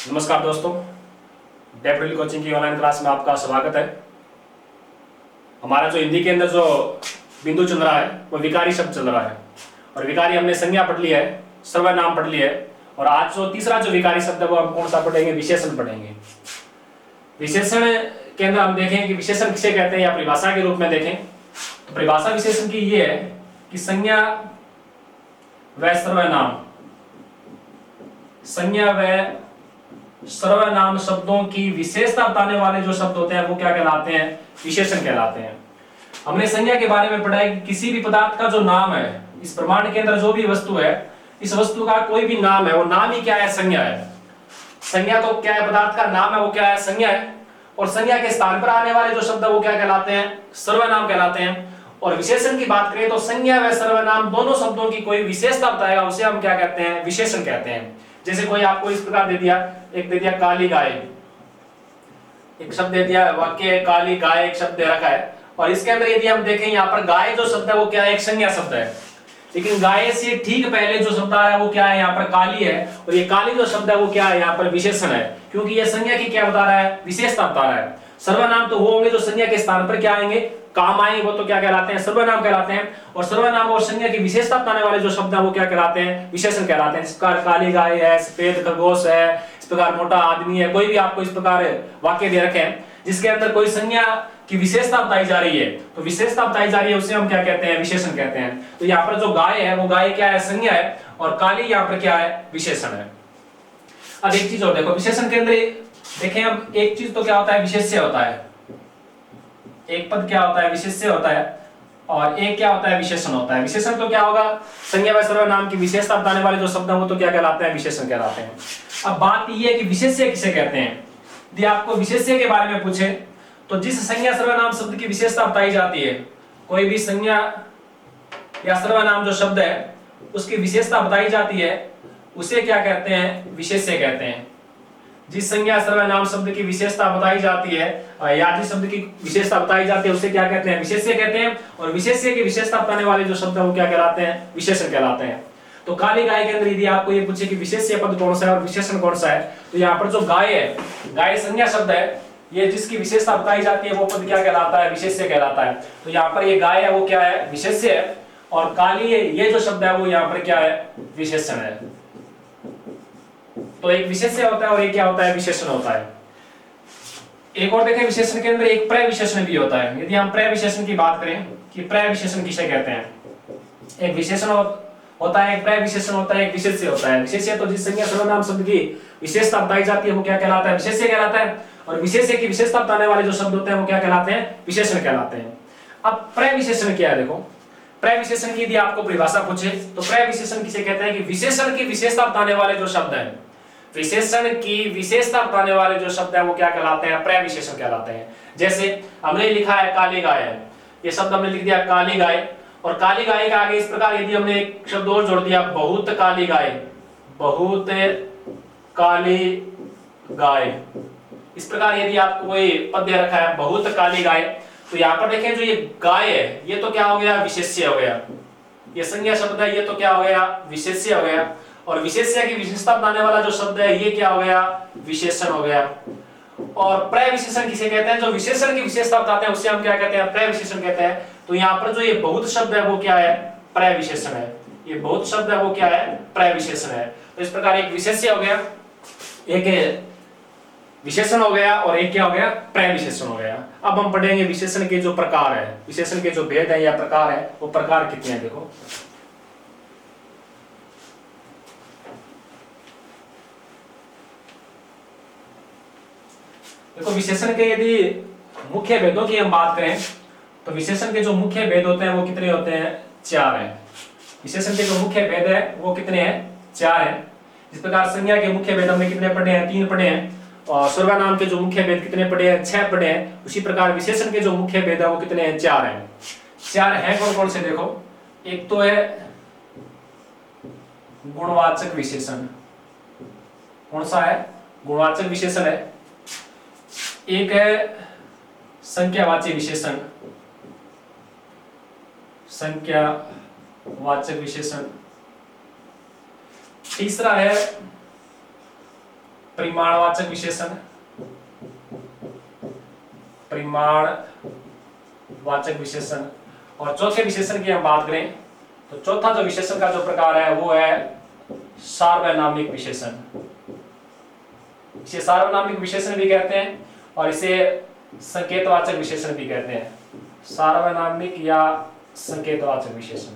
नमस्कार दोस्तों, definitely coaching की ऑनलाइन क्लास में आपका स्वागत है। हमारा जो हिंदी के अंदर जो बिंदु चल रहा है वो विकारी शब्द चल रहा है और विकारी हमने संज्ञा पढ़ लिया है, सर्वनाम पढ़ लिया है और आज जो तीसरा जो विकारी शब्द है वो हम कौन सा पढ़ेंगे? विशेषण पढ़ेंगे। विशेषण के अंदर हम देखें कि विशेषण किसे कहते हैं या परिभाषा के रूप में देखें तो परिभाषा विशेषण की ये है कि संज्ञा व सर्वनाम, संज्ञा व सर्वनाम शब्दों की विशेषता बताने वाले जो शब्द होते हैं वो क्या कहलाते हैं? विशेषण कहलाते हैं। हमने संज्ञा के बारे में पढ़ा है कि किसी भी पदार्थ का जो नाम है, इस ब्रह्मांड के अंदर जो भी वस्तु है, इस वस्तु का कोई भी नाम है, वो नाम ही क्या है? संज्ञा है। संज्ञा तो क्या है? पदार्थ का नाम है, वो क्या है? संज्ञा है। और संज्ञा के स्थान पर आने वाले जो शब्द है वो क्या कहलाते हैं? सर्वनाम कहलाते हैं। और विशेषण की बात करें तो संज्ञा व सर्वनाम दोनों शब्दों की कोई विशेषता बताएगा, उसे हम क्या कहते हैं? विशेषण कहते हैं। जैसे कोई आपको इस प्रकार दे दिया, एक दे दिया काली गाय, एक शब्द दे दिया, वाक्य काली गाय एक शब्द दे रखा है और इसके अंदर यदि हम देखें यहाँ पर गाय जो शब्द है वो क्या है? एक संज्ञा शब्द है। लेकिन गाय से ठीक पहले जो शब्द आ रहा है वो क्या है? यहाँ पर काली है और ये काली जो शब्द है वो क्या है? यहाँ पर विशेषण है, क्योंकि ये संज्ञा की क्या बता रहा है? विशेषता बता रहा है। सर्वनाम तो वो होंगे जो संज्ञा के स्थान पर क्या आएंगे? काम आएंगे, वो तो क्या कहलाते हैं? सर्वनाम कहलाते हैं। और सर्वनाम और संज्ञा की विशेषता बताने वाले जो शब्द है वो क्या कहलाते हैं? विशेषण कहलाते हैं। इस प्रकार काली गाय है, सफेद खरगोश है, इस प्रकार मोटा आदमी है, कोई भी आपको इस प्रकार वाक्य दे रखे हैं जिसके अंदर कोई संज्ञा की विशेषता बताई जा रही है, तो विशेषता बताई जा रही है उसे हम क्या कहते हैं? विशेषण कहते हैं। तो यहाँ पर जो गाय है वो गाय क्या है? संज्ञा है और काली यहाँ पर क्या है? विशेषण है। अब एक चीज और देखो, विशेषण के अंदर देखें हम, एक चीज तो क्या होता है? विशेष्य होता है। एक पद क्या होता है? विशेष्य होता है और एक क्या होता है? विशेषण होता है। विशेषण तो क्या होगा? संज्ञा व सर्वनाम की विशेषता बताने वाले जो शब्द हैं वो तो क्या कहलाते हैं? विशेषण कहलाते हैं। अब बात यह है कि विशेष्य किसे कहते हैं? यदि आपको विशेष्य के बारे में पूछे तो जिस संज्ञा सर्वनाम शब्द की विशेषता बताई जाती है, कोई भी संज्ञा या सर्वनाम जो शब्द है उसकी विशेषता बताई जाती है, उसे क्या कहते हैं? विशेष्य कहते हैं। जिस संज्ञा सर्वनाम शब्द की विशेषता बताई जाती है या जिस शब्द की विशेषता बताई जाती है उसे क्या कहते हैं? विशेष्य कहते हैं। और विशेष्य की विशेषता बताने वाले जो शब्द है वो क्या कहलाते हैं? विशेषण कहलाते हैं। तो काली गाय के अंदर यदि आपको ये पूछे कि विशेष्य पद कौन सा है और विशेषण कौन सा है, तो यहाँ पर जो गाय है, गाय संज्ञा शब्द है, ये जिसकी विशेषता बताई जाती है वो पद क्या कहलाता है? विशेष्य कहलाता है। तो यहाँ पर ये गाय है वो क्या है? विशेष्य है और काली ये जो शब्द है वो यहाँ पर क्या है? विशेषण है। तो एक विशेष्य होता है और एक क्या होता है? विशेषण होता है। एक और देखें, विशेषण के अंदर एक प्रविशेषण भी होता है। यदि हम प्रविशेषण की बात करें कि प्रविशेषण किसे कहते हैं? एक विशेषण होता है, एक प्रविशेषण होता है, एक विशेष्य होता है। विशेष्य तो जिस संज्ञा सर्वनाम शब्द की विशेषता बताई जाती है वो क्या कहलाता है? विशेष्य कहलाता है। और विशेष्य की विशेषता बताने वाले जो शब्द होते हैं वो क्या कहलाते हैं? विशेषण कहलाते हैं। अब प्रविशेषण क्या है? देखो, प्रविशेषण की यदि आपको परिभाषा पूछे तो प्रविशेषण किसे कहते हैं? कि विशेषण की विशेषता बताने वाले जो शब्द हैं, विशेषण की विशेषता बताने वाले जो शब्द है वो क्या कहलाते हैं? प्रविशेषण कहलाते हैं। जैसे हमने लिखा है काली गाय, ये शब्द हमने लिख दिया काली गाय, और काली गाय के आगे इस प्रकार यदि हमने एक शब्द और जोड़ दिया, बहुत काली गाय, बहुत काली गाय, इस प्रकार यदि आपको कोई पद दे रखा है बहुत काली गाय, तो यहाँ पर देखें जो ये गाय है ये तो क्या हो गया? विशेष्य हो गया। ये संज्ञा शब्द है, ये तो क्या हो गया? विशेष्य हो गया। और विशेष्य की विशेषता बताने वाला जो शब्द है ये क्या हो गया? विशेषण हो गया। और प्रविशेषण किसे कहते हैं? जो विशेषण की विशेषता बताते हैं उसे हम क्या कहते हैं? प्रविशेषण कहते हैं। तो यहाँ पर जो ये बहुत शब्द है वो क्या है? प्रविशेषण है। ये बहुत शब्द है वो क्या है? प्रविशेषण है। तो इस प्रकार एक विशेष्य हो गया, एक विशेषण हो गया और एक क्या हो गया? प्रविशेषण हो गया। अब हम पढ़ेंगे विशेषण के जो प्रकार है, विशेषण के जो भेद है या प्रकार है, वो प्रकार कितने हैं? देखो, विशेषण के यदि मुख्य भेदों की हम बात करें तो विशेषण के जो मुख्य भेद होते हैं वो कितने होते हैं? 4 हैं। विशेषण के जो मुख्य भेद है वो कितने हैं? 4 हैं। इस प्रकार संज्ञा के मुख्य भेद हमने कितने पढ़े हैं? 3 पढ़े हैं। और सर्वनाम के जो मुख्य भेद कितने पढ़े हैं? 6 पढ़े हैं। उसी प्रकार विशेषण के जो मुख्य भेद है वो कितने हैं? 4 हैं। 4 हैं कौन कौन से? देखो, एक तो है गुणवाचक विशेषण। कौन सा है? गुणवाचक विशेषण है। एक है संख्यावाची विशेषण, संख्यावाचक विशेषण। तीसरा है परिमाणवाचक विशेषण, परिमाणवाचक विशेषण। और चौथे विशेषण की हम बात करें तो चौथा जो विशेषण का जो प्रकार है वो है सार्वनामिक विशेषण। इसे सार्वनामिक विशेषण भी कहते हैं और इसे संकेतवाचक विशेषण भी कहते हैं, सार्वनामिक या संकेतवाचक विशेषण।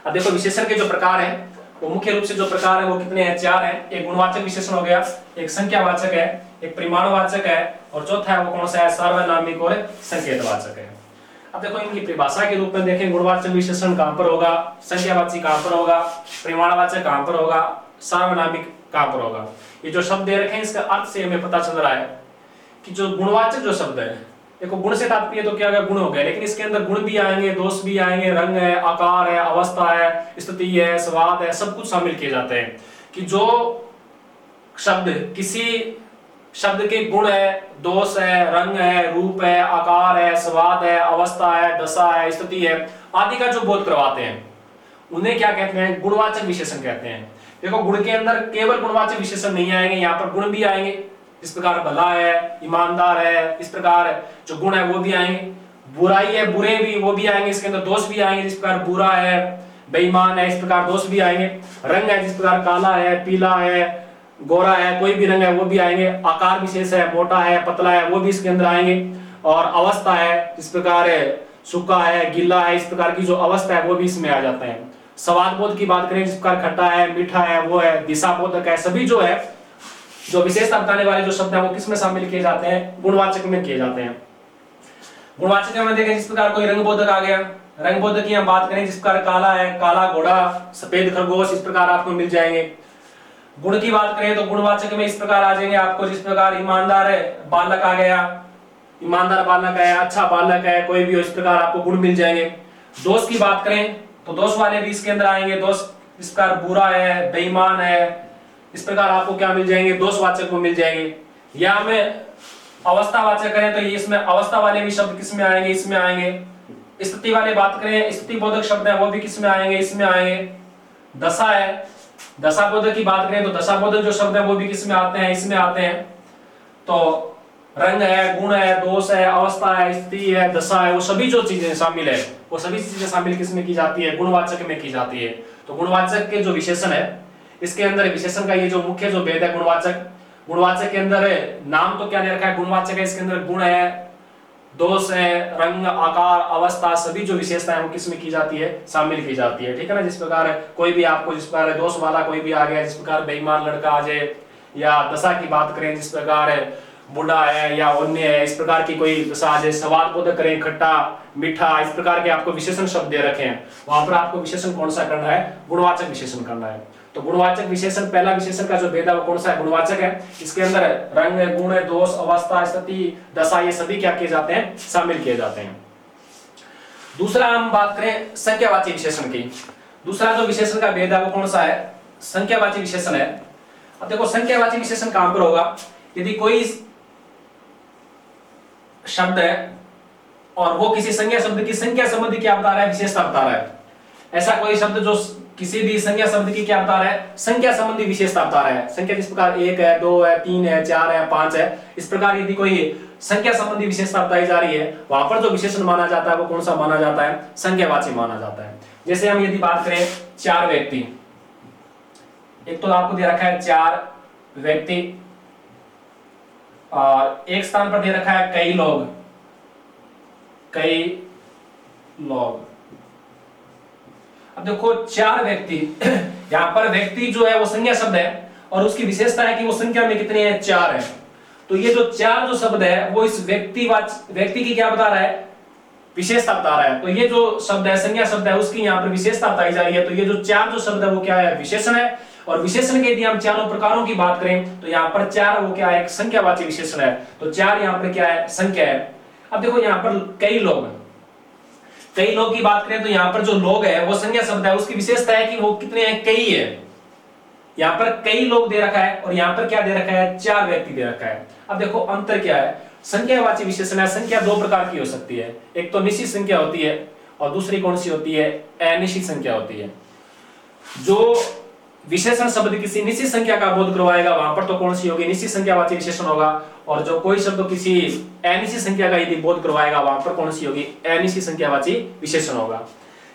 अब देखो विशेषण के जो प्रकार हैं वो मुख्य रूप से जो प्रकार है वो कितने हैं, 4 हैं। एक गुणवाचक विशेषण हो गया, एक संख्यावाचक है, एक परिमाणवाचक है और चौथा है वो कौन सा है, सार्वनामिक और संकेतवाचक है। अब देखो इनकी परिभाषा के रूप में देखें, गुणवाचक विशेषण कहां पर होगा, संख्यावाचक कहां पर होगा, परिमाणवाचक कहां पर होगा, सार्वनामिक कहां पर होगा। ये जो शब्द दे रखे हैं इसका अर्थ से हमें पता चल रहा है कि जो गुणवाचक जो शब्द है, देखो गुण से तात्पर्य तो क्या गुण हो गया, लेकिन इसके अंदर गुण भी आएंगे, दोष भी आएंगे, रंग है, आकार है, अवस्था है, स्थिति है, स्वाद है, सब कुछ शामिल किए जाते हैं। कि जो शब्द किसी शब्द के गुण है, दोष है, रंग है, रूप है, आकार है, स्वाद है, अवस्था है, दशा है, स्थिति है आदि का जो बोध करवाते हैं उन्हें क्या कहते हैं, गुणवाचक विशेषण कहते हैं। देखो गुण के अंदर केवल गुणवाचक विशेषण नहीं आएंगे, यहाँ पर गुण भी आएंगे, इस प्रकार भला है, ईमानदार है, इस प्रकार जो गुण है वो भी आएंगे, बुराई है, बुरे भी वो भी आएंगे, इसके अंदर दोष भी आएंगे, जिस प्रकार बुरा है, बेईमान है, इस प्रकार दोष भी आएंगे। रंग है, जिस प्रकार काला है, पीला है, गोरा है, कोई भी रंग है वो भी आएंगे। आकार विशेष है, मोटा है, पतला है, वो भी इसके अंदर आएंगे। और अवस्था है, जिस प्रकार सूखा है, गीला है, इस प्रकार की जो अवस्था है वो भी इसमें आ जाता है। स्वाद बोध की बात करें, जिस प्रकार खट्टा है, मीठा है, वो है, दिशा बोधक है, सभी जो है जो विशेषता बताने वाले जो शब्द है वो किसमें शामिल किए जाते हैं, गुणवाचक में किए जाते हैं। गुणवाचक में देखें जिस प्रकार कोई रंग बोधक आ गया, रंग बोधक की हम बात करें जिस प्रकार काला है, काला घोड़ा, सफेद खरगोश, इस प्रकार आपको मिल जाएंगे। गुण की बात करें तो गुणवाचक में इस प्रकार आ जाएंगे आपको, जिस प्रकार ईमानदार है, बालक आ गया, ईमानदार बालक है, अच्छा बालक है, कोई भी हो, इस प्रकार आपको गुण मिल जाएंगे। दोष की बात करें तो दोष वाले भी इसके अंदर आएंगे, दोष इस प्रकार बुरा है, बेईमान है, इस प्रकार आपको क्या मिल जाएंगे, दोषवाचक में मिल जाएंगे। या हमें अवस्थावाचक करें तो ये इसमें अवस्था वाले भी शब्द किसमें आएंगे, इसमें आएंगे। स्थिति वाले बात करें, स्थिति बोधक शब्द है वो भी किसमें आएंगे, इसमें आएंगे। दशा है, दशा बोधक की बात करें तो दशा बोधक जो शब्द है वो भी किसमें आते हैं, इसमें आते हैं। तो रंग है, गुण है, दोष है, अवस्था है, स्थिति है, दशा है, वो सभी जो चीजें शामिल है वो सभी चीजें शामिल किसमें की जाती है, गुणवाचक में की जाती है। तो गुणवाचक के जो विशेषण है इसके अंदर विशेषण का ये जो मुख्य जो भेद है गुणवाचक के अंदर नाम तो क्या दे रखा है, गुणवाचक है, इसके अंदर गुण है, दोष है, रंग, आकार, अवस्था, सभी जो विशेषताएं वो किसमें की जाती है, शामिल की जाती है। ठीक है ना। जिस प्रकार कोई भी आपको जिस प्रकार दोष वाला कोई भी आ गया, जिस प्रकार बेईमान लड़का आ जाए, या दशा की बात करें जिस प्रकार बूढ़ा है या अन्य है, इस प्रकार की कोई दशा आ जाए, स्वाद बोधक करें, खट्टा, मीठा, इस प्रकार के आपको विशेषण शब्द दे रखे हैं, वहां पर आपको विशेषण कौन सा करना है, गुणवाचक विशेषण करना है। तो गुणवाचक विशेषण, पहला विशेषण का जो भेद है वो कौन सा है, गुणवाचक है। इसके अंदर रंग, गुण, दोष, अवस्था, स्थिति, दशा, ये सभी क्या किए जाते हैं, शामिल किए जाते हैं। दूसरा हम बात करें संख्यावाची विशेषण की। दूसरा जो विशेषण का भेद है वो कौन सा है, संख्यावाची विशेषण है। अब देखो संख्यावाची विशेषण कहां पर होगा, यदि कोई शब्द है और वो किसी संज्ञा शब्द की संख्या संबंधी क्या बता रहा है, विशेषता बता रहा है। ऐसा कोई शब्द जो किसी भी संख्या शब्द की क्या बता रहा है, संख्या संबंधी विशेषता बता रहा है। संख्या जिस प्रकार 1 है, 2 है, 3 है, 4 है, 5 है, इस प्रकार यदि कोई संख्या संबंधी विशेषता बताई जा रही है, वहां पर जो विशेषण माना जाता है वो कौन सा माना जाता है, संख्यावाची माना जाता है। जैसे हम यदि बात करें 4 व्यक्ति, एक तो आपको दे रखा है 4 व्यक्ति और एक स्थान पर दे रखा है कई लोग, कई लोग। अब देखो 4 व्यक्ति, यहां पर व्यक्ति जो है वो संज्ञा शब्द है और उसकी विशेषता है कि वो संख्या में कितने हैं, 4 है। तो ये जो 4 जो शब्द है वो इस व्यक्ति की क्या बता रहा है, विशेषता बता रहा है। तो ये जो शब्द है संज्ञा शब्द है उसकी यहाँ पर विशेषता बताई जा रही है। तो ये जो 4 जो शब्द है वो क्या है, विशेषण है। और विशेषण के यदि हम चारों प्रकारों की बात करें तो यहाँ पर 4 वो क्या है, एक संख्यावाची विशेषण है। तो 4 यहाँ पर क्या है, संख्या है। अब देखो यहाँ पर कई लोग, कई लोग की बात करें तो यहाँ पर जो लोग है वो संज्ञा शब्द है, उसकी विशेषता है कि वो कितने हैं, कई है। यहाँ पर कई लोग दे रखा है और यहाँ पर क्या दे रखा है, 4 व्यक्ति दे रखा है। अब देखो अंतर क्या है, संख्यावाची विशेषण है, संख्या 2 प्रकार की हो सकती है, एक तो निश्चित संख्या होती है और दूसरी कौन सी होती है, अनिश्चित संख्या होती है। जो विशेषण शब्द किसी निश्चित संख्या का बोध करवाएगा वहां पर तो कौन सी होगी, निश्चित संख्यावाची विशेषण होगा। और जो कोई शब्द किसी अनिश्चित संख्या का यदि बोध करवाएगा वहां पर कौन सी होगी, अनिश्चित संख्यावाची विशेषण होगा।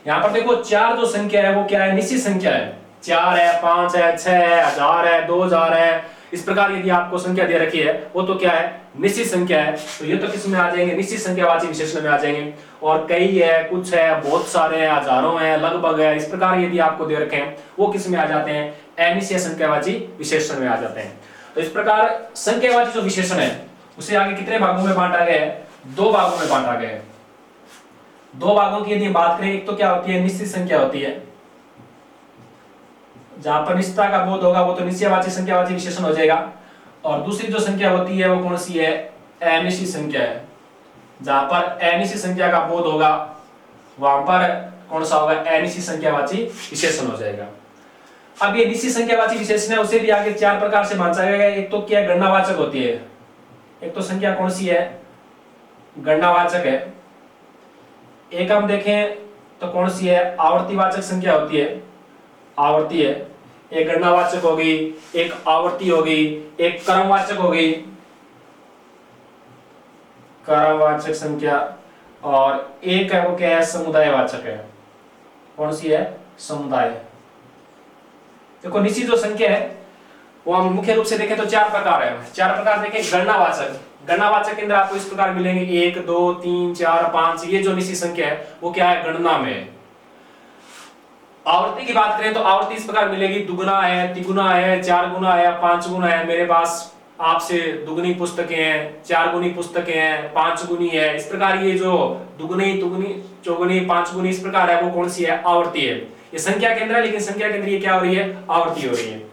यहाँ पर देखो 4 जो संख्या है वो क्या है, निश्चित संख्या है। 4 है, 5 है, 6 है, 1000 है, 2000 है, इस प्रकार यदि आपको संख्या दे रखी है वो तो क्या है, निश्चित संख्या है। तो ये तो किस में आ जाएंगे, निश्चित संख्यावाची विशेषण में आ जाएंगे। और कई है, कुछ है, बहुत सारे हैं, हजारों हैं, लगभग है, इस प्रकार यदि आपको दे रखे हैं वो किस में आ जाते हैं, अनिश्चित संख्यावाची विशेषण में आ जाते हैं। तो इस प्रकार संख्यावाची जो विशेषण है उसे आगे कितने भागों में बांटा गया है, 2 भागों में बांटा गया है। 2 भागों की यदि बात करें, एक तो क्या होती है, निश्चित संख्या होती है, जहां पर निश्चितता का बोध होगा वो तो निश्चयवाची संख्यावाची विशेषण हो जाएगा। और दूसरी जो संख्या होती है वो कौन सी है, अनिश्चित संख्या है। जहां पर अनिश्चित संख्या का बोध होगा वहां पर कौन सा होगा, अनिश्चित संख्यावाची विशेषण हो जाएगा। अब ये निश्चित संख्यावाची विशेषण है उसे भी आगे 4 प्रकार से बांटा गया है। एक तो क्या गणनावाचक होती है, एक तो संख्या कौन सी है, गणनावाचक है। एक हम देखें तो कौन सी है, आवर्तीवाचक संख्या होती है, आवर्ती है। एक गणनावाचक होगी, एक आवर्ती होगी, एक क्रमवाचक होगी, क्रमवाचक संख्या, और एक है वो क्या है, समुदायवाचक है। कौन सी है, समुदाय। देखो निश्चित जो संख्या है वो हम मुख्य रूप से देखें तो 4 प्रकार है। 4 प्रकार देखें। गणनावाचक, गणनावाचक के अंदर आपको इस प्रकार मिलेंगे 1 2 3 4 5, ये जो निश्चित संख्या है वो क्या है, गणना में। आवर्ती की बात करें तो आवर्ती इस प्रकार मिलेगी, दुगुना है, तिगुना है, 4 गुना है, 5 गुना है। मेरे पास आपसे दुगुनी पुस्तकें हैं, 4 गुनी पुस्तकें हैं, 5 गुनी है। इस प्रकार ये जो दुगुनी, तुगुनी, चौगुनी, 5 गुनी इस प्रकार है वो कौन सी है, आवर्ती है। ये संख्या के अंदर है, लेकिन संख्या के अंदर ये क्या हो रही है, आवर्ती हो रही है।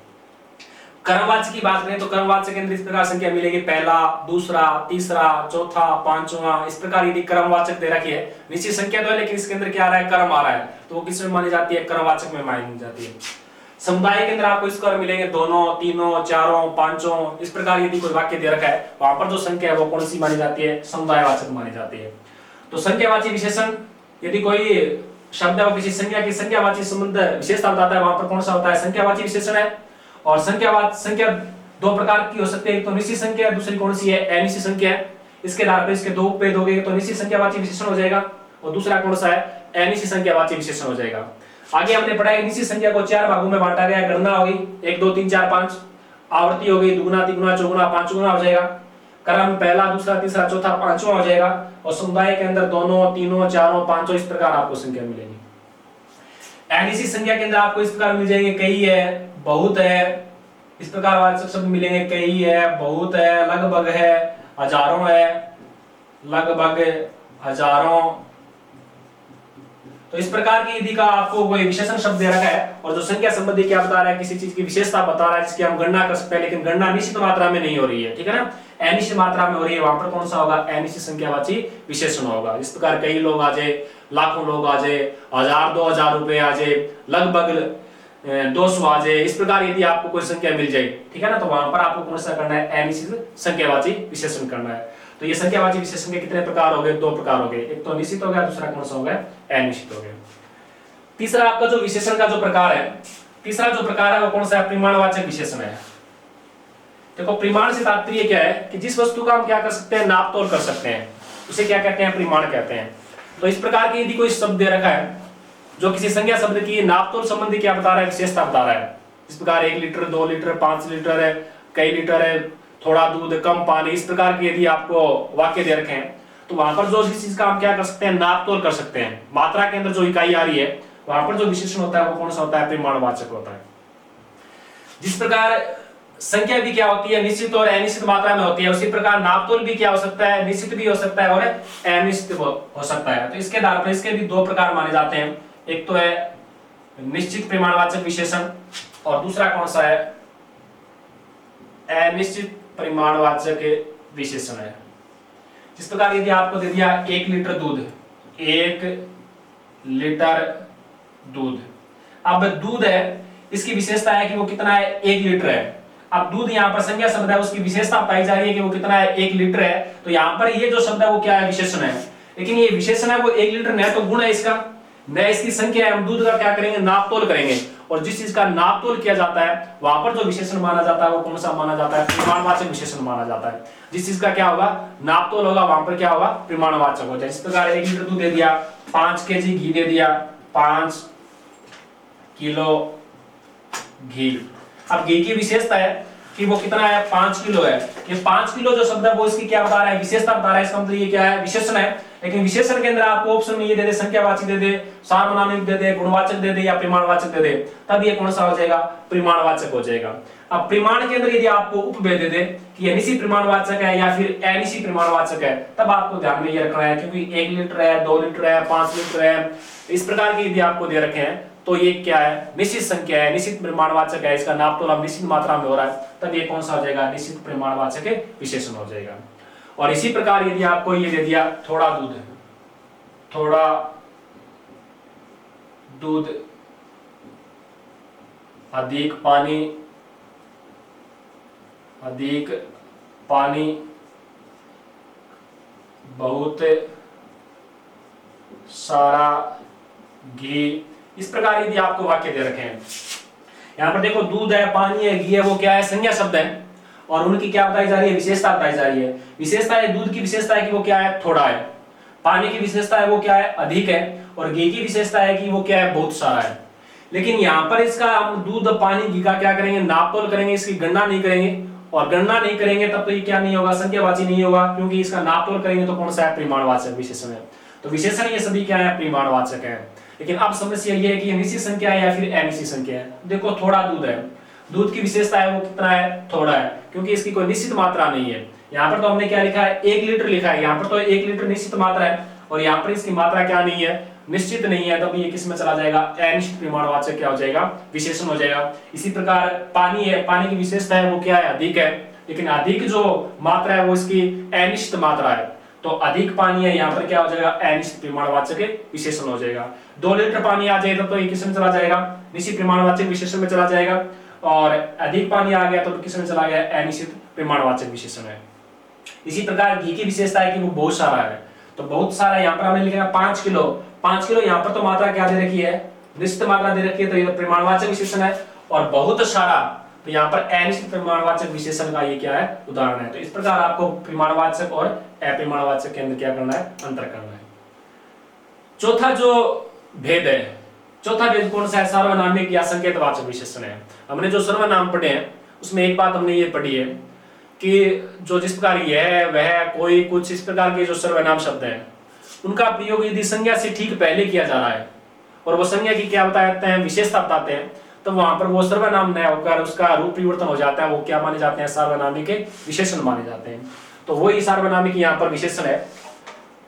क्रमवाचक की बात करें तो क्रमवाचक के अंदर इस प्रकार संख्या मिलेगी, पहला, दूसरा, तीसरा, चौथा, पांचवा, इस प्रकार यदि क्रमवाचक दे रखी है। निश्चित संख्या तो है लेकिन इसके अंदर क्या आ रहा है, क्रम आ रहा है, तो वो किस में मानी जाती है, क्रमवाचक में मानी जाती है। समुदाय के अंदर आपको इस प्रकार मिलेंगे, दोनों, तीनों, चारों, पांचों, इस प्रकार यदि कोई वाक्य दे रखा है वहां पर जो संख्या है वो कौन सी मानी जाती है, समुदायवाचक मानी जाती है। तो संख्यावाची विशेषण यदि कोई शब्द है वो किसी संख्या की संख्यावाची संबंध विशेषता बताता है वहां पर कौन सा होता है, संख्यावाची विशेषण है। और संख्या 2 प्रकार की हो सकती है, एक तो निश्चित संख्या, दूसरी कौन सी है, अनिश्चित संख्या है। इसके आधार पर इसके 2 उपभेद हो गए, तो निश्चित संख्यावाची विशेषण हो जाएगा और दूसरा कौन सा है, अनिश्चित संख्यावाची विशेषण हो जाएगा। आगे हमने पढ़ा है निश्चित संख्या को 4 भागों में बांटा गया है। गणना होगी 1 2 3 4 5, आवर्ती हो गई दुगुना, तिगुना, चौगुना, 5 गुना हो जाएगा। क्रम पहला, दूसरा, तीसरा, चौथा, पांचवा हो जाएगा। और समुदाय के अंदर दोनों, तीनों, चारों, पांचों, इस प्रकार आपको संख्या मिलेगी। अनिश्चित संख्या के अंदर आपको इस प्रकार मिल जाएंगे, कई है, बहुत है, इस प्रकार वाचक शब्द मिलेंगे, कई है, बहुत है, लगभग है, हजारों है, लगभग, हजारों। तो इस प्रकार की यदि का आपको कोई विशेषण शब्द दे रखा है और जो संख्या संबंधी क्या बता रहा है, किसी चीज की विशेषता बता रहा है जिसकी हम गणना कर सकते हैं, लेकिन गणना निश्चित मात्रा में नहीं हो रही है, ठीक है ना, अनिश्चित मात्रा में हो रही है, वहां पर कौन सा होगा, अनिश्चित संख्यावाची विशेषण होगा। इस प्रकार कई लोग आ जाए, लाखों लोग आ जाए, 1000 2000 रुपए आ जाए, लगभग 200 आ जाए, इस प्रकार यदि आपको कोई संख्या मिल जाए, ठीक है ना, तो वहां पर आपको कौन सा करना है, अनिश्चित संख्यावाची विशेषण करना है। तो ये संख्यावाची विशेषण के कितने प्रकार हो गए, 2 प्रकार हो गए, एक तो निश्चित हो गया, दूसरा कौन सा हो गया, अनिश्चित हो गया। तीसरा आपका जो विशेषण का जो प्रकार है, तीसरा जो प्रकार है वो कौन सा है, परिमाणवाचक विशेषण है। देखो परिमाण से तात्पर्य क्या है कि जिस वस्तु का हम क्या कर सकते हैं, नाप तोल कर सकते हैं, उसे क्या कहते हैं, परिमाण कहते हैं। तो इस प्रकार की यदि कोई शब्द दे रखा है जो किसी संख्या शब्द की नाप तोल संबंधी क्या बता रहा है, विशेषता बता रहा है, इस प्रकार 1 लीटर, 2 लीटर, 5 लीटर है, कई लीटर है, थोड़ा दूध, कम पानी, इस प्रकार की यदि आपको वाक्य दे रखे हैं तो वहां पर जो इस चीज का हम क्या कर सकते हैं, नाप तोल कर सकते हैं। मात्रा के अंदर जो इकाई आ रही है वहां पर जो विशेषण होता है वो कौन सा होता है, परिमाणवाचक होता है। जिस प्रकार संख्या भी क्या होती है, निश्चित और अनिश्चित मात्रा में होती है, उसी प्रकार नापतोल भी क्या हो सकता है, निश्चित भी हो सकता है और अनिश्चित हो सकता है। तो इसके आधार पर इसके भी 2 प्रकार माने जाते हैं, एक तो है निश्चित परिमाणवाचक विशेषण और दूसरा कौन सा है, अनिश्चित परिमाणवाचक विशेषण है। जिस प्रकार यदि आपको दे दिया 1 लीटर दूध, 1 लीटर दूध, अब दूध है इसकी विशेषता है कि वो कितना है, 1 लीटर है। अब दूध यहाँ पर संज्ञा शब्द है, उसकी विशेषता पाई जा रही है कि वो कितना है, 1 लीटर है। तो यहाँ पर ये जो शब्द है वो क्या है, विशेषण है। लेकिन ये विशेषण है वो 1 लीटर न तो गुण है इसका, न इसकी संख्या है। हम दूध का क्या करेंगे, नाप तोल करेंगे और जिस चीज का नाप तोल किया जाता है वहां पर जो विशेषण माना जाता है वो कौन सा माना जाता है? परिमाणवाचक विशेषण माना जाता है। जिस चीज का क्या होगा? नाप तोल होगा, वहां पर क्या होगा? परिमाणवाचक हो जाए। इस प्रकार 1 लीटर दूध दे दिया, 5 केजी घी दे दिया, 5 किलो घी। अब घी की विशेषता है कि वो कितना है? 5 किलो है। ये 5 किलो जो शब्द है वो इसकी क्या बता रहा है? विशेषता बता रहा है। इसका मतलब ये क्या है? विशेषण है। लेकिन विशेषण के अंदर आपको ऑप्शन में ये दे दे, संख्यावाचक दे दे, सार्वनामिक दे दे, गुणवाचक दे दे या परिमाणवाचक दे दे, तब ये कौन सा हो जाएगा? परिमाणवाचक हो जाएगा। अब परिमाण के अंदर यदि आपको उपभेद दे दे कि ये निश्चित परिमाणवाचक है या फिर अनिश्चित परिमाणवाचक है, तब आपको ध्यान में ये रखना है, क्योंकि 1 लीटर है, 2 लीटर है, 5 लीटर है, इस प्रकार के यदि आपको दे रखे हैं तो ये क्या है? निश्चित संख्या है, निश्चित परिमाणवाचक है, इसका नाप तोल निश्चित मात्रा में हो रहा है, तब ये कौन सा हो जाएगा? निश्चित परिमाणवाचक विशेषण हो जाएगा। और इसी प्रकार यदि आपको ये दे दिया थोड़ा दूध, थोड़ा दूध, अधिक पानी, अधिक पानी, बहुत सारा घी, इस प्रकार यदि आपको वाक्य दे रखे हैं। यहां पर देखो दूध है, पानी है, घी है, वो क्या है? संज्ञा शब्द है और उनकी क्या बताई जा रही है? विशेषता बताई जा रही है। विशेषता है, दूध की विशेषता है कि वो क्या है? थोड़ा है। पानी की विशेषता है वो क्या है? अधिक है। और घी की विशेषता है कि वो क्या है? बहुत सारा है। लेकिन यहाँ पर इसका हम दूध, पानी, घी का क्या करेंगे? नापतोल करेंगे, इसकी गणना नहीं करेंगे। और गणना नहीं करेंगे तब तो ये क्या नहीं होगा? संख्यावाची नहीं होगा, क्योंकि इसका नापतोल करेंगे तो कौन सा है? परिमाणवाचक विशेषण है। तो विशेषण ये सभी क्या है? परिमाणवाचक है। लेकिन अब समस्या ये है कि ये निश्चित संख्या है या फिर अनिश्चित संख्या है। देखो थोड़ा दूध है, दूध की विशेषता है वो कितना है? थोड़ा है, क्योंकि इसकी कोई निश्चित मात्रा नहीं है। यहाँ पर तो हमने क्या लिखा है? 1 लीटर लिखा है। यहाँ पर तो 1 लीटर निश्चित मात्रा है और यहाँ पर इसकी मात्रा क्या नहीं है? निश्चित नहीं है। तब ये किस में चला जाएगा? अनिश्चित परिमाणवाचक क्या हो जाएगा? विशेषण हो जाएगा। इसी प्रकार पानी है, पानी की विशेषता है वो क्या है? अधिक है, लेकिन अधिक जो मात्रा है वो इसकी अनिश्चित मात्रा है। तो अधिक पानी है, यहाँ पर क्या हो जाएगा? अनिश्चित परिमाणवाचक विशेषण हो जाएगा। 2 लीटर पानी आ जाए तब तो ये किस में चला जाएगा? निश्चित परिमाणवाचक विशेषण में चला जाएगा। और अधिक पानी आ गया तो किस में चला गया? अनिश्चित परिमाणवाचक विशेषण है। इसी प्रकार घी की विशेषता है कि वो बहुत सारा है। तो बहुत सारा यहाँ पर हमने लिखा 5 किलो। 5 किलो यहाँ पर तो मात्रा क्या दे रखी है? निश्चित मात्रा दे रखी है, तो ये परिमाणवाचक विशेषण है। और बहुत सारा तो यहाँ पर अनिश्चित परिमाणवाचक विशेषण का ये क्या है? उदाहरण है। तो इस प्रकार आपको परिमाणवाचक और अपरिमाणवाचक के अंदर क्या करना है? अंतर करना है। चौथा जो भेद है, चौथा भेद कौन सा है? सार्वनामिक या संकेतवाचक विशेषण है। हमने जो सर्वनाम पढ़े हैं उसमें एक बात हमने ये पढ़ी है कि जो जिस प्रकार यह, वह, कोई, कुछ, इस प्रकार के जो सर्वनाम शब्द हैं उनका प्रयोग यदि संज्ञा से ठीक पहले किया जा रहा है और वो संज्ञा की क्या बताते हैं? विशेषता बताते हैं, तो वहां पर वो सर्वनाम न होकर उसका रूप परिवर्तन हो जाता है। वो क्या माने जाते हैं? सार्वनामिक विशेषण माने जाते हैं। तो वही सार्वनामिक यहाँ पर विशेषण है।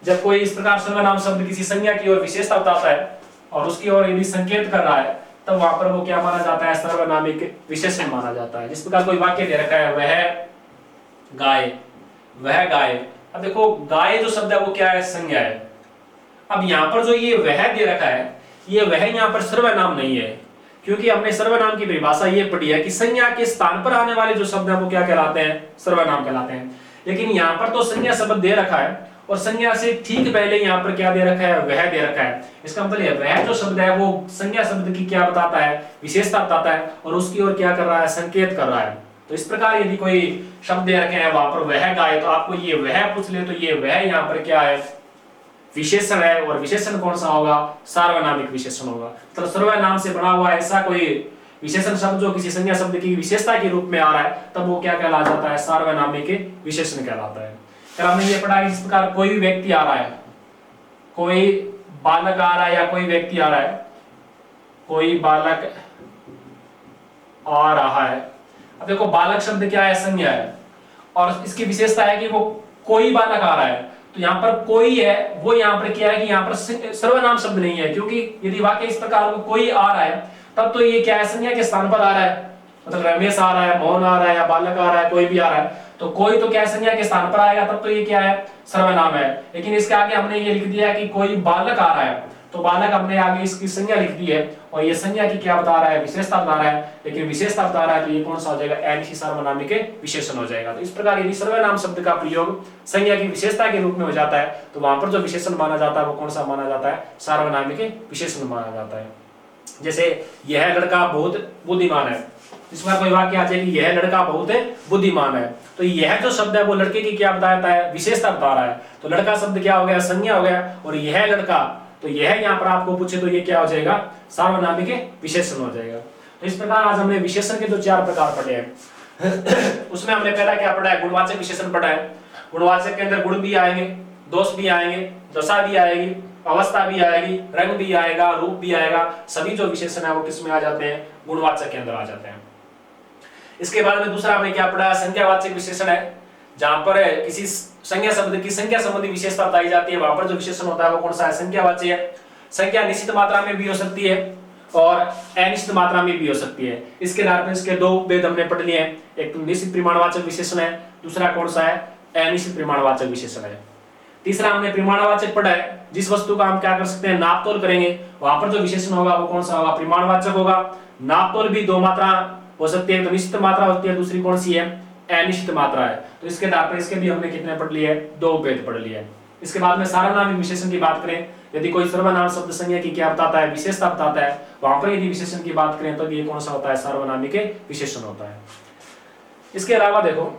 जब कोई इस प्रकार सर्वनाम शब्द किसी संज्ञा की ओर विशेषता बताता है और उसकी ओर यदि संकेत कर रहा है, तब वहां पर वो क्या माना जाता है? सर्वनामिक विशेषण माना जाता है। जिस प्रकार कोई वाक्य दे रखा है, वह गाय, वह गाय। अब देखो गाय जो शब्द है वो क्या है? संज्ञा है। अब यहाँ पर जो ये वह दे रखा है, ये वह यहाँ पर सर्वनाम नहीं है, क्योंकि हमने सर्वनाम की परिभाषा ये पढ़ी है कि संज्ञा के स्थान पर आने वाले जो शब्द हैं वो क्या कहलाते हैं? सर्वनाम कहलाते हैं। लेकिन यहाँ पर तो संज्ञा शब्द दे रखा है और संज्ञा से ठीक पहले यहाँ पर क्या दे रखा है? वह दे रखा है। इसका मतलब है वह जो शब्द है वो संज्ञा शब्द की क्या बताता है? विशेषता बताता है और उसकी ओर क्या कर रहा है? संकेत कर रहा है। तो इस प्रकार यदि कोई शब्द दे रखे हैं वहां पर वह गाय, तो आपको ये वह पूछ ले तो ये वह यहाँ पर क्या है? विशेषण है। और विशेषण कौन सा होगा? सार्वनामिक विशेषण होगा। तो सर्वनाम से बना हुआ ऐसा कोई विशेषण शब्द जो किसी संज्ञा शब्द की विशेषता के रूप में आ रहा है, तब वो क्या कहला जाता है? सार्वनामिक विशेषण कहलाता है। फिर हमने ये पढ़ा इस प्रकार कोई भी व्यक्ति आ रहा है, कोई बालक आ रहा है या कोई व्यक्ति आ रहा है, कोई बालक आ रहा है। अब देखो बालक शब्द क्या है? संज्ञा है और इसकी विशेषता है कि वो कोई बालक आ रहा है। तो यहाँ पर कोई है वो यहाँ पर क्या है कि यहाँ पर सर्वनाम शब्द नहीं है, क्योंकि यदि वाक्य इस प्रकार को कोई आ रहा है तब तो ये क्या है? संज्ञा के स्थान पर आ रहा है। मतलब रमेश आ रहा है, मोहन आ रहा है या बालक आ रहा है, कोई भी आ रहा है, तो कोई तो क्या है? संज्ञा के स्थान पर आएगा, तब तो ये क्या है? सर्वनाम है। लेकिन इसके आगे हमने ये लिख दिया कि कोई बालक आ रहा है, तो बालक हमने आगे इसकी संज्ञा लिख दी है और ये संज्ञा की क्या बता रहा है? विशेषता बता रहा है। लेकिन विशेषता बता रहा है तो ये कौन सा हो जाएगा? अनिश्चित सार्वनामिक विशेषण हो जाएगा। तो इस प्रकार यदि सर्वनाम शब्द का प्रयोग संज्ञा की विशेषता के रूप में हो जाता है तो वहां पर जो विशेषण माना जाता है वो कौन सा माना जाता है? सार्वनामिक विशेषण माना जाता है। जैसे यह लड़का बहुत बुद्धिमान है, इसमें कोई वाक्य आ जाए कि यह लड़का बहुत बुद्धिमान है, तो यह जो शब्द है वो लड़के की क्या बताता है, विशेषता बता रहा है। तो लड़का शब्द क्या हो गया, संज्ञा हो गया, और यह लड़का, तो यह यहाँ पर आपको पूछे तो ये क्या हो जाएगा, सार्वनामिक विशेषण हो जाएगा। तो इस प्रकार आज हमने विशेषण के जो 4 प्रकार पढ़े हैं उसमें हमने पहला क्या पढ़ा है, गुणवाचक विशेषण पढ़ा है। गुणवाचक के अंदर गुण भी आएंगे, दोष भी आएंगे, दशा भी आएगी, अवस्था भी आएगी, रंग भी आएगा, रूप भी आएगा, सभी जो विशेषण है वो किसमें आ जाते हैं, गुणवाचक के अंदर आ जाते हैं। इसके बाद में दूसरा हमने क्या पढ़ा, संज्ञावाचक विशेषण है, जहां पर किसी संज्ञा शब्द की संख्या संबंधी विशेषता बताई जाती है, वहां पर जो विशेषण होता है वो कौन सा है, संज्ञावाचक है। संख्या निश्चित मात्रा में भी हो सकती है और अनिश्चित मात्रा में भी हो सकती है। इसके आधार पर इसके 2 भेद हमने पढ़ लिए हैं, एक तो निश्चित परिमाणवाचक विशेषण है, दूसरा कौन सा है, अनिश्चित परिमाणवाचक विशेषण है। तीसरा हमने परिमाणवाचक पढ़ा है, जिस वस्तु का हम क्या कर सकते हैं, नापतोल करेंगे, वहां पर जो विशेषण होगा वो कौन सा होगा, परिमाणवाचक होगा। नापतोल भी 2 मात्रा हो सकती है, तो निश्चित मात्रा होती है, दूसरी कौन सी है, अनिश्चित मात्रा है। तो इसके आधार पर इसके भी हमने कितने पढ़ लिए, 2 भेद पढ़ लिए। इसके बाद में सार्वनामिक विशेषण की बात करें, यदि कोई सर्वनाम शब्द संज्ञा की क्या बताता है, विशेषता बताता है, वहां पर यदि विशेषण की बात करें तो ये कौन सा होता है, सार्वनामिक विशेषण होता है। इसके अलावा देखो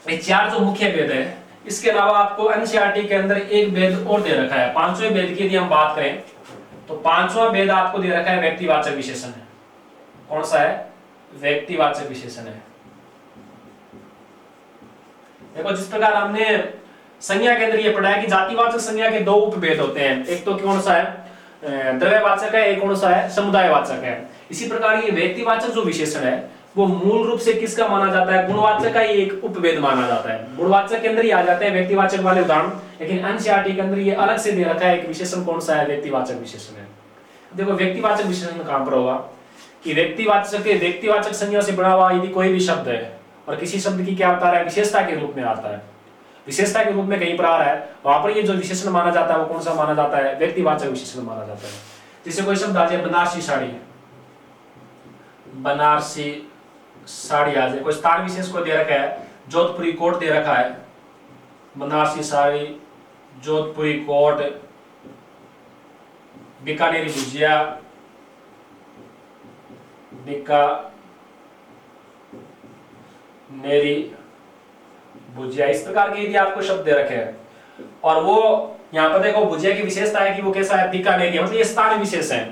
ये 4 जो मुख्य भेद है, इसके अलावा आपको एनसीईआरटी के अंदर एक भेद और दे रखा है, 5वें भेद की यदि हम बात करें तो 5वां भेद आपको दे रखा है व्यक्तिवाचक विशेषण है। कौन सा है, व्यक्तिवाचक विशेषण है। देखो जिस प्रकार हमने संज्ञा के अंदर ये पढ़ा है कि जातिवाचक संज्ञा के 2 उपभेद होते हैं, एक तो कौन सा है, द्रव्यवाचक है, एक कौन सा है, समुदायवाचक है। इसी प्रकार ये व्यक्तिवाचक जो विशेषण है वो मूल रूप से किसका माना जाता है, गुणवाचक का ही एक उपभेद माना जाता है। गुणवाचक के अंदर ही आ जाते हैं व्यक्तिवाचक वाले उदाहरण, लेकिन एनसीईआरटी के अंदर ये अलग से दे रखा है एक विशेषण, कौन सा है, व्यक्तिवाचक विशेषण है। देखो व्यक्तिवाचक विशेषण कहां पर होगा कि व्यक्तिवाचक संज्ञा से बना हुआ यदि कोई भी शब्द है और किसी शब्द की क्या बता रहा है, विशेषता के रूप में आता है, विशेषता के रूप में कहीं पर आ रहा है, वहां पर ये जो विशेषण माना जाता है वो कौन सा माना जाता है, व्यक्तिवाचक विशेषण माना जाता है। जैसे कोई शब्द आ जाए बनारसी साड़ी, बनारसी साड़ी आ जाए, कोई स्थान विशेष को दे रखा है, जोधपुरी कोट दे रखा है, बनारसी साड़ी, जोधपुरी कोट, बीकानेरी भुजिया, बीकानेरी भुजिया, इस प्रकार के यदि आपको शब्द दे रखे हैं और वो यहाँ पर देखो भुजिया की विशेषता है कि वो कैसा है, बीकानेरी, मतलब ये स्थान विशेष है,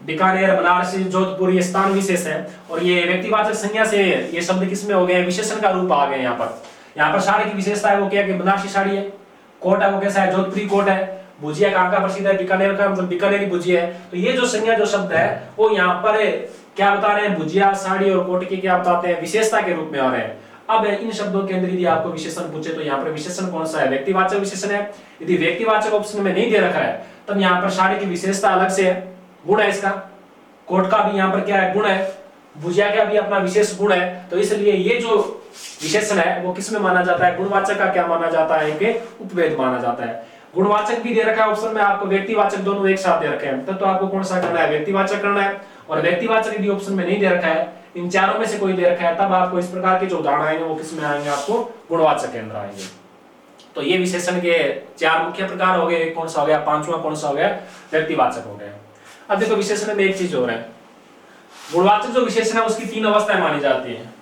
बीकानेर, बनारसी, जोधपुर ये स्थान विशेष है, और ये व्यक्तिवाचक संज्ञा से ये शब्द किसमें हो गए, विशेषण का रूप आ गए। यहाँ पर साड़ी की विशेषता है वो क्या है, बनारसी साड़ी है, कोट है वो कैसा है, जोधपुरी कोट है, भुजिया कहाँ का प्रसिद्ध है, बीकानेर का, मतलब बीकानेरी भुजिया है। तो ये जो संज्ञा जो शब्द है वो यहाँ पर क्या बता रहे हैं, भुजिया, साड़ी और कोट की क्या बताते हैं, विशेषता के रूप में आ रहे हैं। अब इन शब्दों के अंदर यदि आपको विशेषण पूछे तो यहाँ पर विशेषण कौन सा है, व्यक्तिवाचक विशेषण है। यदि व्यक्तिवाचक ऑप्शन में नहीं दे रखा है तब यहाँ पर साड़ी की विशेषता अलग से है, गुण है इसका, कोट का भी यहाँ पर क्या है, गुण है, भुजिया का भी अपना विशेष गुण है। तो इसलिए ये जो विशेषण है वो किस में माना जाता है, गुणवाचक का क्या माना जाता है, इनके उपभेद माना जाता है। गुणवाचक भी दे रखा है ऑप्शन में, आपको व्यक्तिवाचक दोनों एक साथ दे रखे हैं, तब तो आपको कौन सा करना है, व्यक्तिवाचक करना है। और व्यक्तिवाचक यदि ऑप्शन में नहीं दे रखा है, इन चारों में से कोई दे रखा है, तब आपको इस प्रकार के जो उदाहरण आएंगे वो किस में आएंगे, आपको गुणवाचक के अंदर आएंगे। तो ये विशेषण के 4 मुख्य प्रकार हो गए, कौन सा हो गया, 5वां कौन सा हो गया, व्यक्तिवाचक हो गया। अब देखो विशेषण में एक चीज और है, गुणवाचक जो विशेषण है उसकी 3 अवस्थाएं मानी जाती है।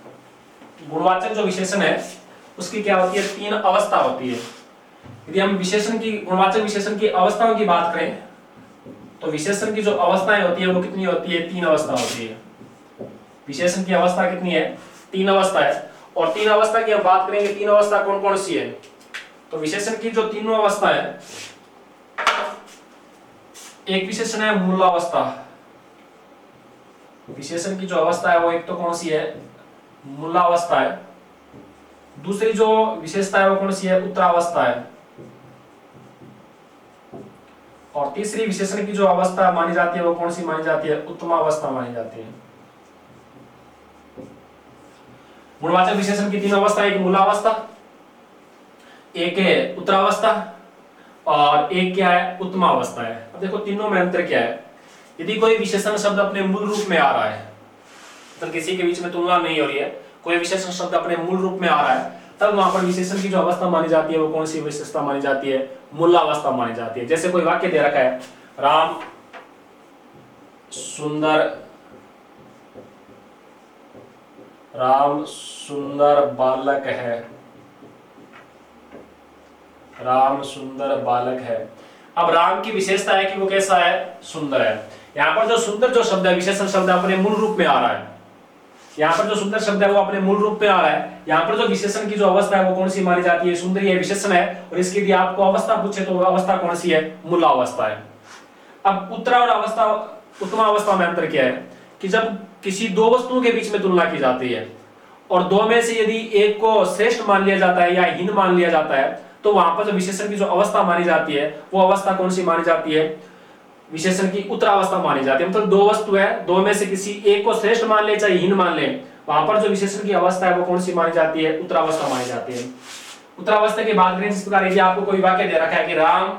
गुणवाचक जो विशेषण है उसकी क्या होती है, 3 अवस्था होती है। यदि हम विशेषण की, गुणवाचक विशेषण की अवस्थाओं की बात करें तो विशेषण की जो अवस्थाएं होती है वो कितनी होती है, 3 अवस्था होती है। विशेषण की अवस्था कितनी है, 3 अवस्था है। और 3 अवस्था की हम बात करेंगे, 3 अवस्था कौन कौन सी है, तो विशेषण की जो 3 अवस्था है, एक विशेषण है मूलावस्था, विशेषण की जो अवस्था है वो एक तो कौन सी है, मूलावस्था है। दूसरी जो विशेषता है वो कौन सी है, उत्तरावस्था है। और तीसरी विशेषण की जो अवस्था मानी जाती है वो कौन सी मानी जाती है, उत्तमावस्था मानी जाती है। गुणवाचक विशेषण की 3 अवस्था, एक मूलावस्था, एक है उत्तरावस्था और एक क्या है, उत्तमावस्था है। अब देखो तीनों में अंतर क्या है, यदि कोई विशेषण शब्द अपने मूल रूप में आ रहा है, तो किसी के बीच में तुलना नहीं हो रही है, कोई विशेषण शब्द अपने मूल रूप में आ रहा है, तब वहां पर विशेषण की जो अवस्था मानी जाती है वो कौन सी विशेषता मानी जाती है, मूलावस्था मानी जाती है। जैसे कोई वाक्य दे रखा है, राम सुंदर, राम सुंदर बालक है, राम सुंदर बालक है। अब राम की विशेषता है कि वो कैसा है, सुंदर है। यहाँ पर जो सुंदर जो शब्द है, विशेषण शब्द अपने मूल रूप में आ रहा है। यहाँ पर जो सुंदर शब्द है वो अपने मूल रूप में आ रहा है। यहाँ पर जो विशेषण की जो अवस्था है वो कौन सी मानी जाती है, सुंदर है, विशेषण है। और इसके लिए आपको अवस्था पूछे तो अवस्था कौन सी है, मूल अवस्था है। अब उत्तरा और अवस्था, उत्तम अवस्था में अंतर क्या है कि जब किसी दो वस्तुओं के बीच में तुलना की जाती है और दो में से यदि एक को श्रेष्ठ मान लिया जाता है या हीन मान लिया जाता है, तो वहां पर जो विशेषण की जो अवस्था मानी जाती है वो अवस्था कौन सी मानी जाती है, विशेषण की उत्तरावस्था मानी जाती है। मतलब दो वस्तु है, दो में से किसी एक को श्रेष्ठ मान ले चाहे हीन मान ले, वहां पर जो विशेषण की अवस्था है वो कौन सी मानी जाती है, उत्तरावस्था मानी जाती है। उत्तरावस्था की बात करें जिस प्रकार यदि आपको कोई वाक्य दे रखा है कि राम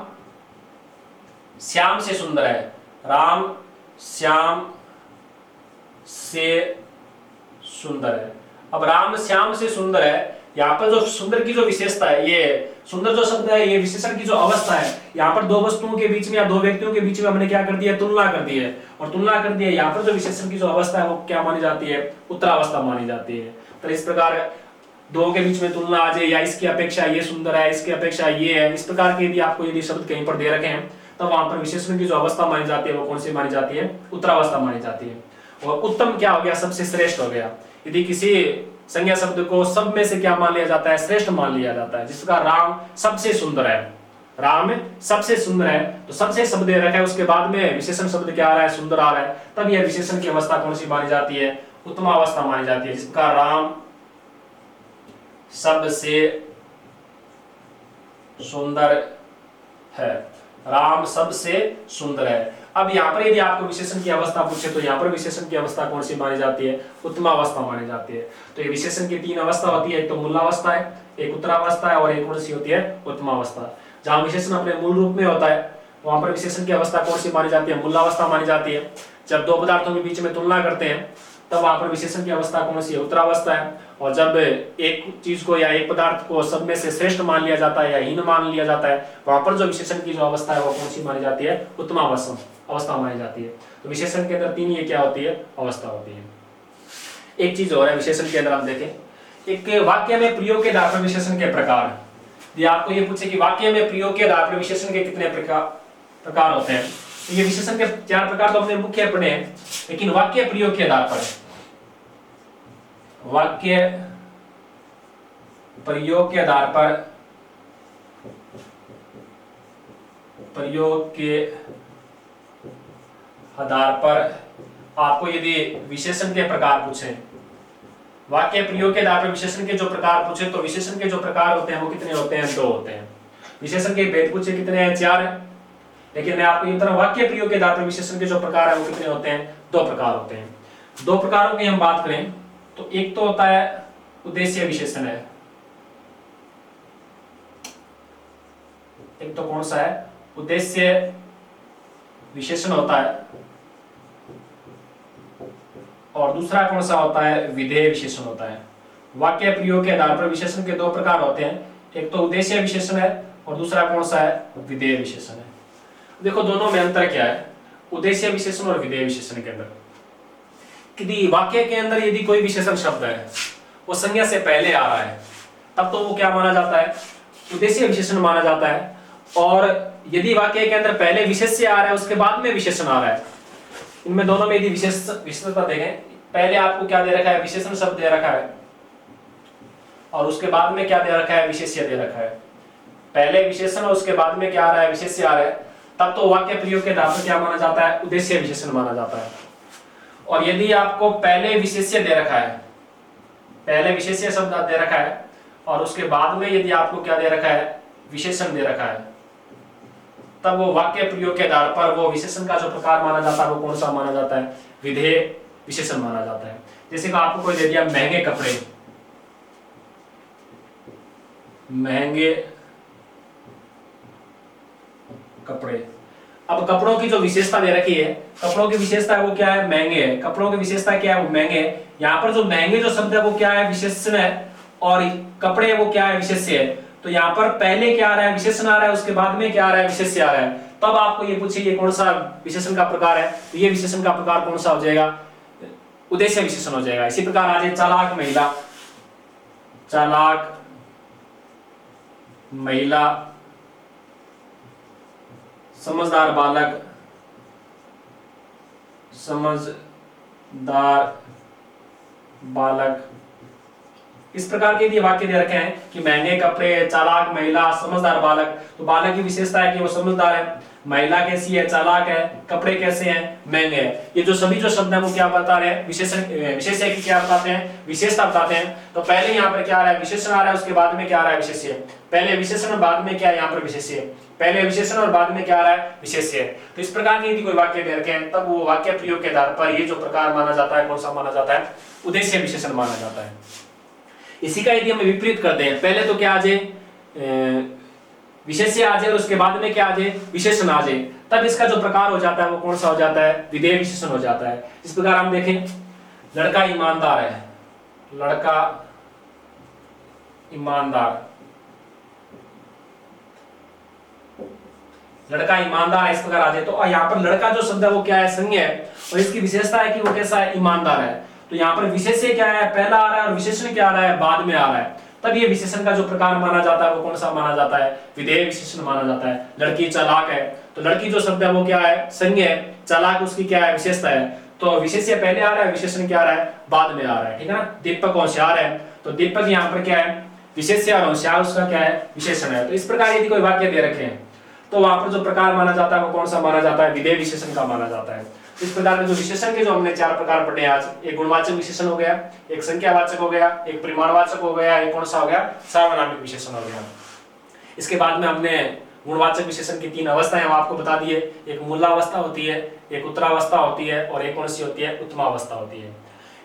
श्याम से सुंदर है, राम श्याम से सुंदर है। अब राम श्याम से सुंदर है, यहाँ पर जो सुंदर की जो विशेषता है, ये सुंदर जो शब्द है ये विशेषण की जो अवस्था है। यहाँ पर दो वस्तुओं के बीच में या दो व्यक्तियों के बीच में हमने क्या कर दिया, तुलना कर दी है। और तुलना कर दी है, यहाँ पर जो विशेषण की जो अवस्था है वो क्या मानी जाती है, उत्तरावस्था मानी जाती है। तो इस प्रकार दो के बीच में तुलना आ जाए या इसकी अपेक्षा ये सुंदर है, इसकी अपेक्षा ये है, इस प्रकार के यदि आपको यदि शब्द कहीं पर दे रखे हैं तो वहां पर विशेषण की जो अवस्था मानी जाती है वो कौन सी मानी जाती है, उत्तरावस्था मानी जाती है। और उत्तम क्या हो गया, सबसे श्रेष्ठ हो गया। यदि किसी संज्ञा शब्द को सब में से क्या मान लिया जाता है, श्रेष्ठ मान लिया जाता है। जिस प्रकार राम सबसे सुंदर है, राम सबसे सुंदर है, तो सबसे शब्द दे रखा है, उसके बाद में विशेषण शब्द क्या आ रहा है, सुंदर आ रहा है, तब यह विशेषण की अवस्था कौन सी मानी जाती है, उत्तम अवस्था मानी जाती है। जिस प्रकार राम सबसे सुंदर है, राम सबसे सुंदर है। अब यहाँ पर यदि आपको विशेषण की अवस्था पूछे तो यहाँ पर विशेषण की अवस्था कौन सी मानी जाती है, उत्तमावस्था मानी जाती है। तो ये विशेषण की तीन अवस्था होती है, एक तो मूलावस्था है, एक उत्तरावस्था है और एक कौन सी होती है, उत्तमावस्था। जहां विशेषण अपने मूल रूप में होता है वहां पर विशेषण की अवस्था कौन सी मानी जाती है, मूलावस्था मानी जाती है। जब दो पदार्थों के बीच में तुलना करते हैं तब वहां पर विशेषण की अवस्था कौन सी है, उत्तरावस्था है। और जब एक चीज को या एक पदार्थ को सब में से श्रेष्ठ मान लिया जाता है या हीन मान लिया जाता है, वहां पर जो विशेषण की जो अवस्था है वो कौन सी मानी जाती है, उत्तमावस्था मानी जाती है। तो विशेषण के अंदर तीन ये क्या होती है, अवस्था होती है। एक चीज और है विशेषण के अंदर, हम देखें एक वाक्य में प्रयोग के आधार पर विशेषण के प्रकार। यदि आपको ये पूछे कि वाक्य में प्रयोग के आधार पर विशेषण के कितने प्रकार होते हैं, तो ये विशेषण के चार प्रकार तो अपने मुख्य पढ़े हैं, लेकिन वाक्य प्रयोग के आधार पर, वाक्य प्रयोग के आधार पर, प्रयोग के आधार पर आपको यदि विशेषण के प्रकार पूछे, वाक्य प्रयोग के आधार पर विशेषण के जो प्रकार पूछे, तो विशेषण के जो प्रकार होते हैं वो कितने होते हैं, दो होते हैं। विशेषण के भेद पूछे कितने हैं, चार है। लेकिन मैं आपको ये बता रहा हूं वाक्य प्रयोग के आधार पर विशेषण के जो प्रकार है वो कितने होते हैं, दो प्रकार होते हैं। दो प्रकारों की हम बात करें तो एक तो होता है उद्देश्य विशेषण है, एक तो कौन सा है, उद्देश्य विशेषण होता है, और दूसरा कौन सा होता है, विधेय विशेषण होता है। वाक्य प्रयोग के आधार पर विशेषण के दो प्रकार होते हैं, एक तो उद्देश्य विशेषण है और दूसरा कौन सा है, विधेय विशेषण है। देखो दोनों में अंतर क्या है, उद्देश्य विशेषण और विधेय विशेषण के अंदर। यदि वाक्य के अंदर यदि कोई विशेषण शब्द है वो संज्ञा से पहले आ रहा है तब तो वो क्या माना जाता है, उद्देश्य विशेषण माना जाता है। और यदि वाक्य के अंदर पहले विशेष्य आ रहा है उसके बाद में विशेषण आ रहा है, इनमें दोनों में यदि विशेषता देखें, पहले आपको क्या दे रखा है, विशेषण शब्द दे रखा है और उसके बाद में क्या दे रखा है, विशेष्य दे रखा है। पहले विशेषण और उसके बाद में क्या आ रहा है, विशेष्य आ रहा है, तब तो वाक्य प्रयोग के आधार पर क्या माना जाता है, उद्देश्य विशेषण माना जाता है। और यदि आपको पहले विशेष्य दे रखा है, पहले विशेष्य शब्द दे रखा है और उसके बाद में यदि आपको क्या दे रखा है, विशेषण दे रखा है, तब वो वाक्य प्रयोग के आधार पर वो विशेषण का जो प्रकार माना जाता है वो कौन सा माना जाता है, विधेय विशेषण माना जाता है। जैसे कि आपको कोई दे दिया महंगे कपड़े, महंगे कपड़े। अब कपड़ों की जो विशेषता दे रखी है, कपड़ों की विशेषता है वो क्या है, महंगे है। कपड़ों की विशेषता क्या है, वो महंगे है। यहाँ पर जो महंगे जो शब्द है वो क्या है, विशेषण है, और कपड़े वो क्या है, विशेष्य है। तो यहाँ पर पहले क्या आ रहा है, विशेषण आ रहा है, उसके बाद में क्या आ रहा है, विशेष्य आ रहा है। तब आपको ये पूछे ये कौन सा विशेषण का प्रकार है, तो ये विशेषण का प्रकार कौन सा हो जाएगा, उद्देश्य विशेषण हो जाएगा। इसी प्रकार आ जाए चालाक महिला, चालाक महिला, समझदार बालक, समझदार बालक। इस प्रकार के ये वाक्य दे रखे हैं कि महंगे कपड़े, चालाक महिला, समझदार बालक। तो बालक की विशेषता है कि वो समझदार है, महिला कैसी है, चालाक है, कपड़े कैसे हैं, महंगे हैं। ये जो सभी जो शब्द हैं वो क्या बता रहे हैं, विशेषण, विशेष्य की क्या बताते हैं, विशेषता बताते हैं। तो पहले यहाँ पर क्या आ रहा है, विशेषण आ रहा है, उसके बाद में क्या आ रहा है, विशेष्य। पहले विशेषण बाद में क्या है, यहाँ पर विशेष्य। पहले विशेषण और बाद में क्या आ रहा है, विशेष्य। तो इस प्रकार के यदि कोई वाक्य दे रखे हैं तब वो वाक्य प्रयोग के आधार पर ये जो प्रकार माना जाता है, कौन सा माना जाता है, उद्देश्य विशेषण माना जाता है। इसी का यदि हम विपरीत करते हैं, पहले तो क्या आ जाए, विशेष्य आ जाए और उसके बाद में क्या आ जाए, विशेषण आ जाए, तब इसका जो प्रकार हो जाता है वो कौन सा हो जाता है, विधेय विशेषण हो जाता है। इस प्रकार हम देखें, लड़का ईमानदार है, लड़का ईमानदार, लड़का ईमानदार है, इस प्रकार आ जाए। तो यहाँ पर लड़का जो शब्द है वो क्या है, संज्ञा है, और इसकी विशेषता है कि वो कैसा है, ईमानदार है। तो यहाँ पर विशेष्य क्या है, पहला आ रहा है, और विशेषण क्या आ रहा है, बाद में आ रहा है। तब ये विशेषण का जो प्रकार माना जाता है वो कौन सा माना जाता है, विधेय विशेषण माना जाता है। लड़की चालाक है, तो लड़की जो शब्द है वो क्या है, संज्ञा है, चालाक उसकी क्या है, विशेषता है। तो विशेष्य पहले आ रहा है, विशेषण क्या आ रहा है, बाद में आ रहा है, ठीक है ना। दीपक होशियार है, तो दीपक यहाँ पर क्या है, विशेष्य, और होशियार उसका क्या है, विशेषण है। तो इस प्रकार यदि कोई वाक्य दे रखे हैं तो वहां पर जो प्रकार माना जाता है वो कौन सा माना जाता है, विधेय विशेषण का माना जाता है। इस प्रकार के जो विशेषण के जो हमने 4 प्रकार पढ़े आज, एक गुणवाचक विशेषण हो गया, एक संख्यावाचक हो गया, एक परिमाणवाचक हो गया, एक कौन सा हो गया, सार्वनामिक विशेषण हो गया। इसके बाद में हमने गुणवाचक विशेषण की 3 अवस्थाएं हम आपको बता दिए, एक मूलावस्था होती है, एक उत्तरावस्था होती है, और एक कौन सी होती है, उत्तमावस्था होती है।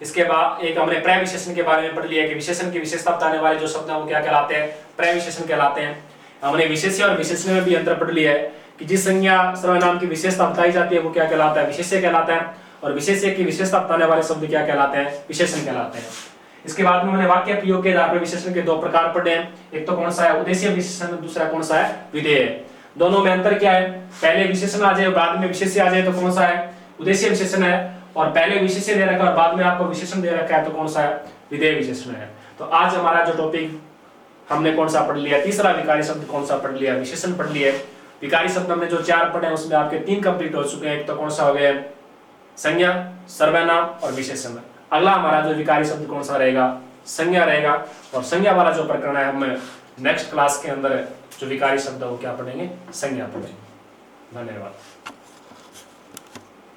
इसके बाद एक हमने प्रय विशेषण के बारे में पढ़ लिया कि विशेषण की विशेषता बताने वाले जो शब्द हैं वो क्या कहलाते हैं, प्रय विशेषण कहलाते हैं। हमने विशेष्य और विशेषण में भी अंतर पढ़ लिया है कि जिस संज्ञा सर्वनाम की विशेषता बताई जाती है वो क्या कहलाता है, विशेष्य कहलाता है, और विशेष्य की विशेषता बताने वाले शब्द क्या कहलाते हैं, विशेषण कहलाते हैं। इसके बाद में हमने वाक्य प्रयोग के आधार पर विशेषण के 2 प्रकार पढ़े हैं, एक तो कौन सा है, उद्देश्य विशेषण, दूसरा कौन सा है, विधेय। दोनों में अंतर क्या है, पहले विशेषण आ जाए और बाद में विशेष्य आ जाए तो कौन सा है, उद्देश्य विशेषण है, और पहले विशेष्य दे रखा है और बाद में आपको विशेषण दे रखा है तो कौन सा है, विधेय विशेषण है। तो आज हमारा जो टॉपिक हमने कौन सा पढ़ लिया, तीसरा विकारी शब्द कौन सा पढ़ लिया, विशेषण पढ़ लिया। विकारी शब्द हमने जो 4 पढ़े हैं उसमें आपके 3 कंप्लीट हो चुके हैं, एक तो कौन सा हो गया, संज्ञा, सर्वनाम और विशेषण। अगला हमारा जो विकारी शब्द कौन सा रहेगा, संज्ञा रहेगा, और संज्ञा वाला जो प्रकरण है हम नेक्स्ट क्लास के अंदर जो विकारी शब्द है वो क्या पढ़ेंगे, संज्ञा पढ़ेंगे। धन्यवाद।